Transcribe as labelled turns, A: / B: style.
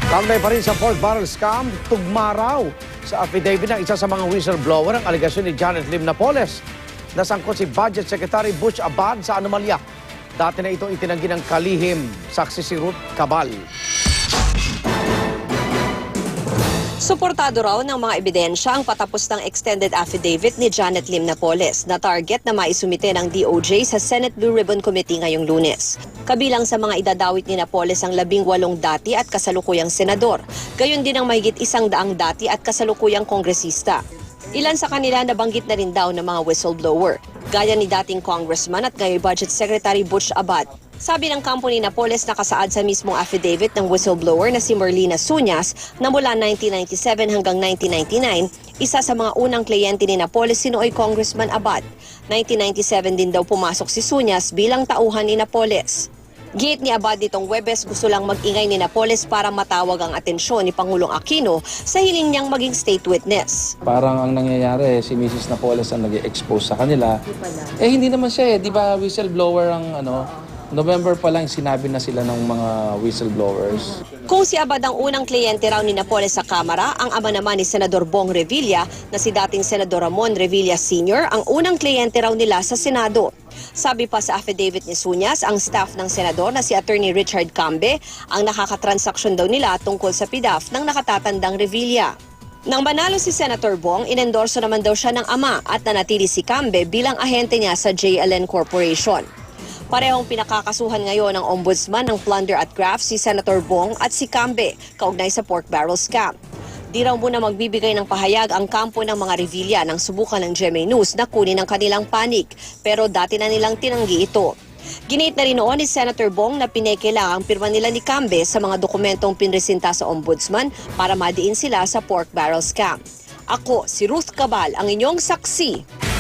A: Kaugnay pa rin sa pork barrel scam, tugma raw sa affidavit ng isa sa mga whistleblower ang aligasyon ni Janet Lim Napoles. Nasangkot si Budget Secretary Butch Abad sa anomalya. Dati na itong itinanggi ng kalihim, saksi si Ruth Cabal.
B: Suportado raw ng mga ebidensya ang patapos ng extended affidavit ni Janet Lim Napoles na target na maisumite ng DOJ sa Senate Blue Ribbon Committee ngayong Lunes. Kabilang sa mga idadawit ni Napoles ang 18 dati at kasalukuyang senador, gayon din ang mahigit 100 dati at kasalukuyang kongresista. Ilan sa kanila nabanggit na rin daw ng mga whistleblower, gaya ni dating congressman at ngayon Budget Secretary Butch Abad. Sabi ng kampo ni Napoles nakasaad sa mismong affidavit ng whistleblower na si Merlina Suñas na mula 1997 hanggang 1999, isa sa mga unang kliyente ni Napoles si nooy Congressman Abad. 1997 din daw pumasok si Suñas bilang tauhan ni Napoles. Giit ni Abad nitong Huwebes gusto lang mag-ingay ni Napoles para matawag ang atensyon ni Pangulong Aquino sa hiling niyang maging state witness.
C: Parang ang nangyayari, si Mrs. Napoles ang nag-expose sa kanila. Hindi naman siya di ba whistleblower ang November pa lang sinabi na sila ng mga whistleblowers.
B: Kung si Abad ang unang kliyente raw ni Napoles sa Kamara, ang ama naman ni Senador Bong Revilla na si dating Senador Ramon Revilla Sr. ang unang kliyente raw nila sa Senado. Sabi pa sa affidavit ni Suñas, ang staff ng senador na si Attorney Richard Cambe ang nakakatransaksyon daw nila tungkol sa PDAF ng nakatatandang Revilla. Nang manalo si Senator Bong, inendorso naman daw siya ng ama at nanatili si Cambe bilang ahente niya sa JLN Corporation. Parehong pinakakasuhan ngayon ng ombudsman ng plunder at graft si Senator Bong at si Cambe kaugnay sa pork barrel scam. Di raw muna magbibigay ng pahayag ang kampo ng mga Revilla nang subukan ng GMA News na kunin ang kanilang panig, pero dati na nilang tinanggi ito. Ginit na rin noon ni Senator Bong na pineke lang ang pirma nila ni Cambe sa mga dokumentong pinresinta sa ombudsman para madiin sila sa pork barrel scam. Ako, si Ruth Cabal, ang inyong saksi.